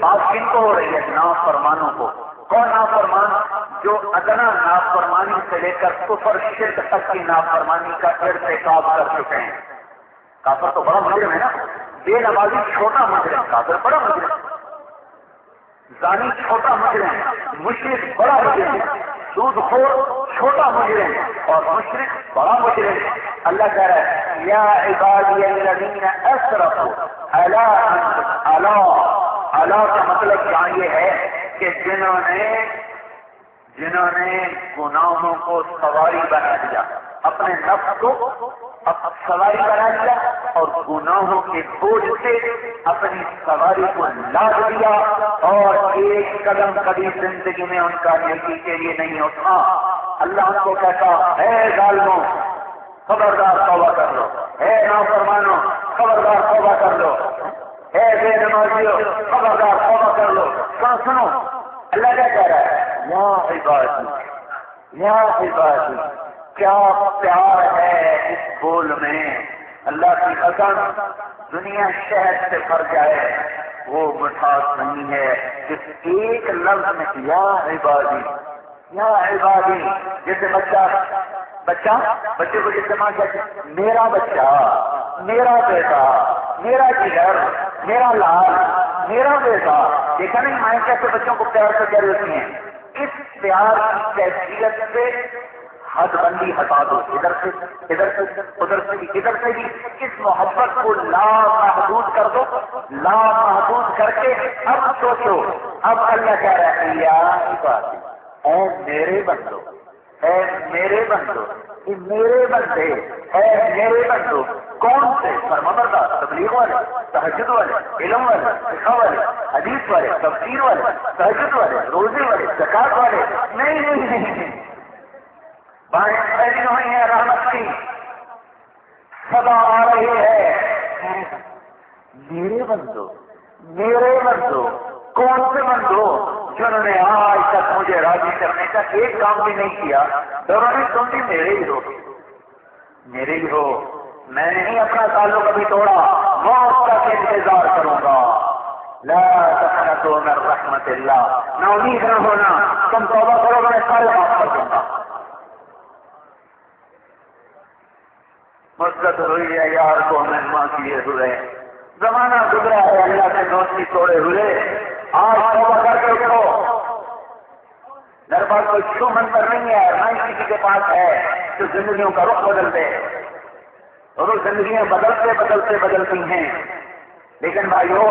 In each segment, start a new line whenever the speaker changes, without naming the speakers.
بات کن کو ہو رہی ہے؟ نافرمانوں کو۔ کون نافرمان؟ جو ادنا نافرمانی سے لے کر کفر شرک تک کی نافرمانی کا ارتکاب کر چکے ہیں۔ کافر تو بڑا مجرم ہے نا، بے نمازی چھوٹا مجرم، کافر بڑا مجرم، زانی چھوٹا مجرم، مشرک بڑا مجرم، سود خور چھوٹا مجرم اور مشرک بڑا مجرم۔ اللہ کہہ رہا ہے یا عبادی الذین اسرفوا الا کا مطلب یہاں یہ ہے کہ جنہوں نے گناہوں کو سواری بنا دیا، اپنے نفس کو سواری بنا دیا اور گناہوں کے بوجھ سے اپنی سواری کو لاد دیا، اور ایک قدم کبھی زندگی میں ان کا نیکی کے لیے نہیں اٹھا۔ اللہ ان کو کہتا اے ظالموں خبردار توبہ کر لو، اے نافرمانوں خبردار توبہ کر لو، اے بے نمازیوں خبردار توبہ کر لو۔ سنو اللہ کیا کہہ رہا ہے؟ یا عبادی یا عبادی، کیا پیار ہے اس بول میں، اللہ کی قسم دنیا شہد سے بھر جائے وہ مٹھاس نہیں ہے جس ایک لفظ میں یا عبادی یا عبادی۔ جیسے بچے کو جیسے ماں کہتے میرا بچہ، میرا بیٹا، میرا جگر، میرا لال، میرا بیٹا، دیکھا نہیں مائیں کیسے بچوں کو پیار سے کہہ رہی ہیں؟ اس پیار کی کیفیت سے حد بندی ہٹا دو، ادھر سے ادھر سے بھی ادھر سے بھی، اس محبت کو لامحدود کر دو، لامحدود کر کے اب سوچو، اب اللہ کہہ رہا ہے یا عبادی، اے میرے بندو، اے میرے بندو، اے میرے بندے، اے میرے بندو۔ کون سے؟ فرمانبردار، تبلیغ والے، تہجد والے، علم والے، فقہ والے، حدیث والے، تفسیر والے، تہجد والے، روزے والے، زکات والے؟ نہیں، بائیں پھیلی ہوئی ہے رحمت کی، صدا آ رہی ہے میرے بندو، میرے بندو۔ کون سے بندو؟ جنہوں نے آج تک مجھے راضی کرنے کا ایک کام بھی نہیں کیا، دونوں نے تم بھی میرے ہی ہو، میرے ہی ہو، میں نے نہیں اپنا تعلق ابھی توڑا، موت تک انتظار کروں گا۔ لا تقنطوا من رحمت اللہ، نہ امید نہ ہونا، تم توبہ کرو میں سارے معاف کر دوں گا۔ مدت ہوئی ہے یار کو مہمان کیے ہوئے، زمانہ گزرا ہے اللہ کے دوستی توڑے ہوئے، آج توبہ کر کے اٹھو۔ میرے پاس کوئی شو منتر نہیں ہے، نہ ہی کسی کے پاس ہے جو زندگیوں کا رخ بدل دے، اور وہ زندگیاں بدلتی ہیں، لیکن بھائیو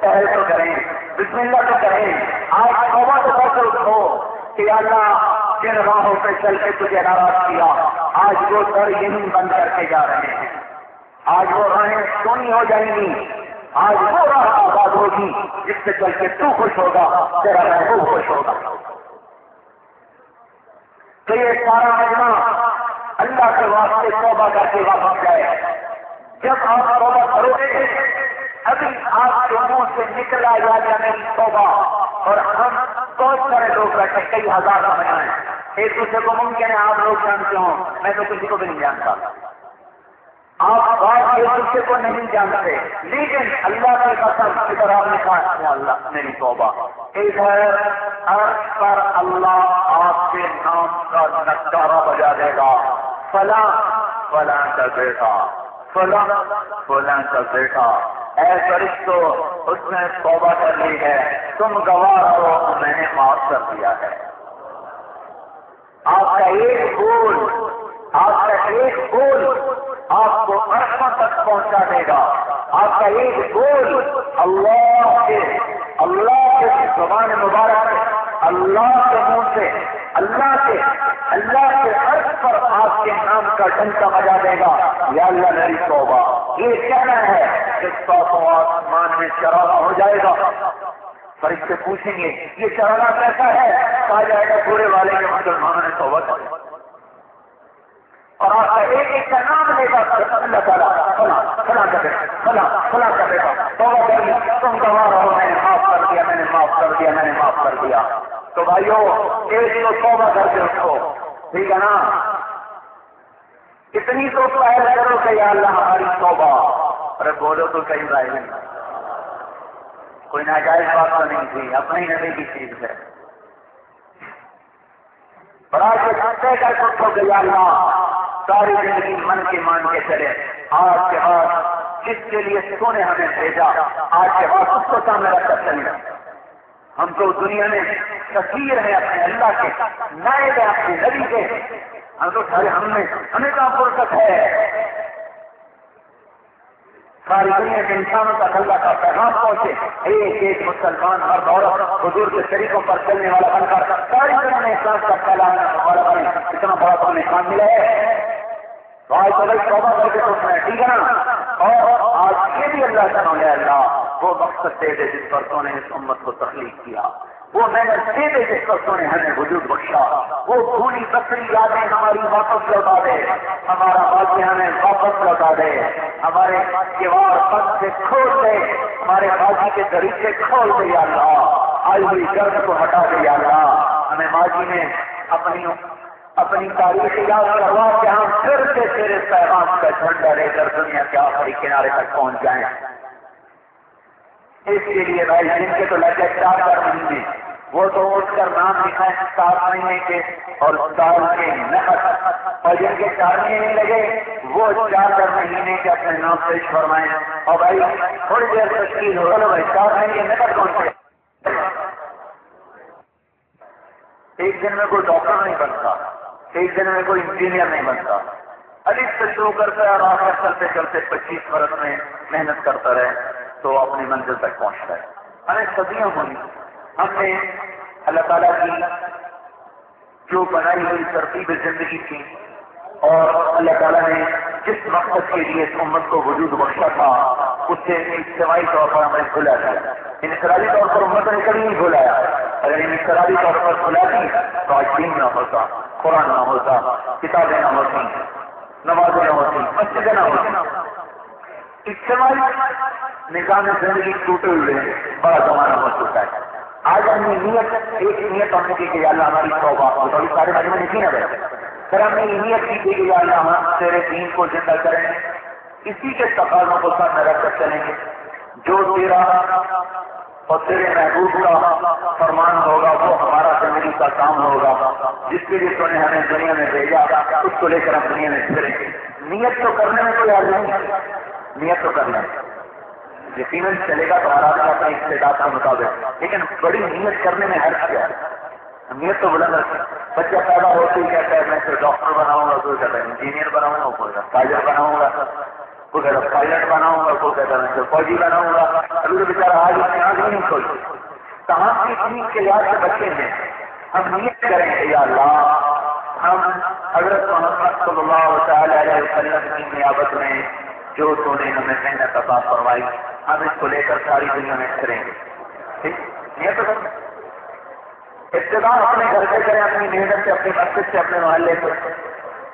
پہل تو کریں، بسم اللہ تو کریں، آج توبہ تو کر کے اٹھو کہ اللہ جن راہوں پہ چل کے تجھے ناراض کیا، آج وہ در یہی بند کر کے جا رہے ہیں، آج وہ راہیں سونی ہو جائیں گی، آج وہ راہ آباد ہوگی جس سے چل کے تو خوش ہوگا، تیرا محبوب خوش ہوگا۔ تو یہ سارا مجمع اللہ کے واسطے توبہ کر کے واپس جائے۔ جب آپ توبہ کرو گے، ابھی آپ کے منہ سے نکلا یا میری توبہ، اور ہم بہت سارے لوگ بیٹھے کئی ہزار بنائیں، ایک دوسرے کو ممکن ہے آپ لوگ جانتے ہوں، میں تو کسی کو بھی نہیں جانتا، آپ بات ایک دوسرے کو نہیں جانتے، لیکن اللہ کی قسم ادھر آپ نے کہا یا اللہ میری توبہ، ادھر عرش پر اللہ آپ کے نام کا نکارہ بجا دے گا، فلاں فلاں کا بیٹا، فلاں فلاں کا بیٹا، اے فرشتو اس نے توبہ کر لی ہے، تم گواہ ہو میں نے معاف کر دیا ہے۔ آپ کا ایک بول آپ کو عرشوں تک پہنچا دے گا، آپ کا ایک بول اللہ کے زبان مبارک، اللہ کے منہ سے، اللہ کے عرش پر آپ کے نام کا ڈنکا بجا دے گا، یا اللہ میری توبہ۔ یہ کہنا ہے کہ ساتوں آسمان میں چراغا ہو جائے گا، فرشتے پوچھیں گے یہ چراغا کیسا ہے؟ کہا جائے گا پورے والے کے مسلمانوں نے توبہ کر، اور آپ کا ایک کا نام لے گا، اللہ تعالیٰ فلاں کا بیٹا، فلاں کا بیٹا توبہ کر لی، تم گواہ رہو میں نے معاف کر دیا، میں نے معاف کر دیا، میں نے معاف کر دیا۔ تو بھائیو ایک تو توبہ کر کے اٹھو، ٹھیک ہے نا؟ اتنی تو پہل کرو کہ یا اللہ ہماری توبہ، ارے بولو تو کہیں بھائی کوئی ناجائز بات تو نہیں تھی، اپنے ہی نبی کی چیز ہے. بڑا کے طے کر سکو کہ یا اللہ ساری زندگی من کے مان کے چلے، آج کے بعد جس کے لیے تو نے ہمیں بھیجا آج کے بعد اس کو سامنے رکھ کر چلیں. ہم تو دنیا میں سفیر ہیں اپنے اللہ کے، نائب ہیں اپنے نبی کے، ہم تو سارے ہمیں کہاں فرصت ہے ساری دنیا کے انسانوں تک اللہ کا پیغام پہنچے. ایک ایک مسلمان ہر عورت حضور کے طریقوں پر چلنے والا بن کر ساری دنیا میں اسلام کا پھیلانے والا بنے، اتنا بڑا تو ہمیں کام ملا ہے. تو آج تو بھائی توبہ کر کے سوچنا ہے، ٹھیک ہے نا. اور آج یہ بھی اللہ کا نام ہے، اللہ وہ مقصد دے دے جس پر تو نے اس امت کو تخلیق کیا، وہ محنت دے دے جس پر تو نے ہمیں وجود بخشا، وہ بھولی بکری یادیں ہماری واپس لوٹا دے، ہمارا باقی ہمیں واپس لوٹا دے، ہمارے کیوار پن سے کھول دے، ہمارے باقی کے طریقے کھول دے یا اللہ، آئی ہوئی درد کو ہٹا دے یا اللہ. ہمیں ماضی میں اپنی تاریخ یاد کروا کہ ہم پھر سے تیرے پیغام کا جھنڈا لے کر دنیا کے آخری کنارے تک پہنچ جائیں. اس کے لیے بھائی جن کے تو لگے 4 مہینے، وہ تو اٹھ کر نام لکھائیں 7 مہینے کے اور سال کے نقد، اور جن کے 4 مہینے لگے وہ 4 مہینے کے اپنے نام پیش فرمائیں. اور بھائی تھوڑی دیر تشکیل ہو گا بھائی 4 مہینے نقد کون سے؟ ایک دن میں کوئی ڈاکٹر نہیں بنتا، ایک دن میں کوئی انجینئر نہیں بنتا. الف سے شروع کرتا ہے اور آخر چلتے چلتے 25 برس میں محنت کرتا رہے تو اپنی منزل تک پہنچتا ہے. ہمیں صدیاں ہوئی، ہم نے اللہ تعالیٰ کی جو بنائی ہوئی ترتیب زندگی کی اور اللہ تعالیٰ نے جس مقصد کے لیے اس امت کو وجود بخشا تھا اس سے اجتماعی طور پر ہمیں بھولا گیا. انفرادی طور پر امت نے کبھی نہیں بھولایا. اگر انفرادی طور پر بھلاتی تو آج دین نہ ہوتا، قرآن نہ ہوتا، کتابیں نہ ہوتی، نمازیں نہ ہوتی، مسجدیں نہ ہوتی. اجتماعی نظام زندگی ٹوٹے ہوئے بڑا زمانہ ہو چکا ہے. آج ہم نے ایک نیت ہم نے کی کہ اللہ ہماری توبہ اور سارے مجمع میں نہیں رہے، پھر ہم نے یہ نیت کی کہ اللہ ہم تیرے دین کو زندہ کریں گے، اسی کے تقاضوں کو سامنے رکھ کر چلیں گے. جو تیرا اور تیرے محبوب کا فرمان ہوگا وہ ہمارا زندگی کا کام ہوگا. جس کے لیے تو نے ہمیں دنیا میں بھیجا اس کو لے کر ہم دنیا میں پھریں گے. نیت تو کرنے میں کوئی حل نہیں، نیت تو کرنا یقیناً چلے گا تو آرام اپنے استعداد کے مطابق، لیکن بڑی نیت کرنے میں حرج کیا ہے. نیت تو بلند رکھے. بچہ پیدا ہوتے ہی کہتا ہے میں تو ڈاکٹر بناؤں گا، کوئی کہتا ہے انجینئر بناؤں گا، کوئی کہتا تاجر بناؤں گا، کوئی کہتا پائلٹ بناؤں گا، کوئی کہتا میں فوجی بناؤں گا. ابھی تو بیچارہ آج اپنے آنکھ نہیں کھولی. کہاں کی اتنی کے یاد سے بچے ہیں. ہم نیت کریں کہ یا اللہ ہم حضرت محمد صلی اللہ تعالی علیہ وسلم کی نیابت میں جو تو نے ہمیں محنت عطا فرمائی ہم اس کو لے کر ساری دنیا میں کریں گے. ٹھیک نیت تو کریں. ابتدا اپنے گھر سے کریں، اپنی محنت سے، اپنے مسجد سے، اپنے محلے سے.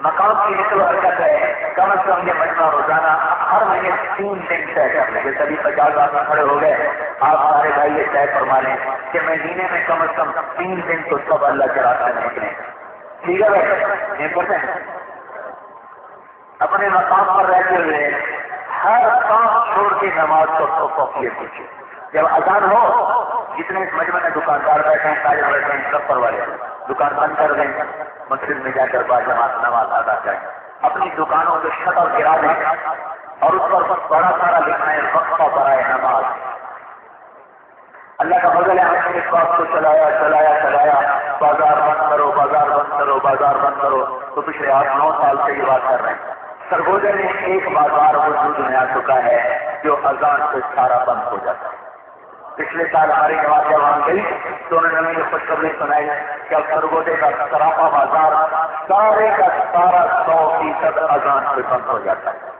مقام کی نقل و حرکت ہے، کم از کم یہ مجمع روزانہ ہر مہینے 3 دن طے کر لیں. جیسے ابھی 50 آدمی کھڑے ہو گئے، آپ سارے بھائی یہ طے فرما لیں کہ مہینے میں کم از کم 3 دن تو سب اللہ کے راستے میں نکلیں. ٹھیک ہے بھائی یہ کرتے ہیں. اپنے مقام پر رہتے ہوئے ہر کام چھوڑ کے نماز کو فوقیت دیجیے. جب اذان ہو جتنے اس مجمع میں دکاندار بیٹھے ہیں، تاجر بیٹھے ہیں، سب پر والے دکان بند کر دیں، مسجد میں جا کر باجماعت نماز ادا کریں. اپنی دکانوں کے شٹر گرا دیں اور اس پر بڑا سارا لکھنا ہے وقفہ برائے نماز. اللہ کا فضل ہے ہم نے اس بات کو چلایا بازار بند کرو، بازار بند کرو، بازار بند کرو. تو پچھلے 8-9 سال سے یہ بات کر رہے ہیں. سرگوجا میں ایک بازار وجود میں آ چکا ہے جو اذان سے سارا بند ہو جاتا ہے. پچھلے سال ہماری جماعت جب وہاں گئی تو انہوں نے یہ خوشخبری سنائی کہ اب سرگوجے کا سراپا بازار سارے کا سارا 100% اذان سے بند ہو جاتا ہے.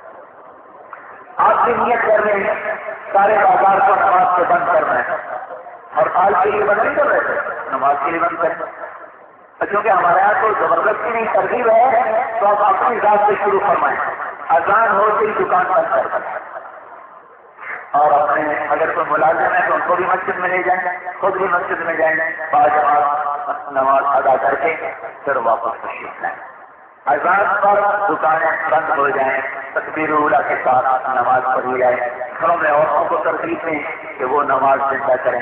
آپ کی نیت کر رہے ہیں سارے بازار کو نماز سے بند کرنا ہے، اور سال کے لیے بند نہیں کر رہے تھے، نماز کے لیے بند کریں. کیونکہ ہمارے یہاں تو زبردستی نہیں ترغیب ہے تو آپ اپنی ذات سے شروع فرمائیں. اذان ہو کے دکان بند کر دیں اور اپنے اگر کوئی ملازم ہے تو ان کو بھی مسجد میں لے جائیں، خود بھی مسجد میں جائیں، باجماعت نماز ادا کر کے پھر واپس تشریف لائیں. اذان پر دکانیں بند ہو جائیں، تکبیر اولیٰ کے ساتھ نماز پڑھی جائے، گھروں میں عورتوں کو ترغیب دیں کہ وہ نماز زندہ کریں.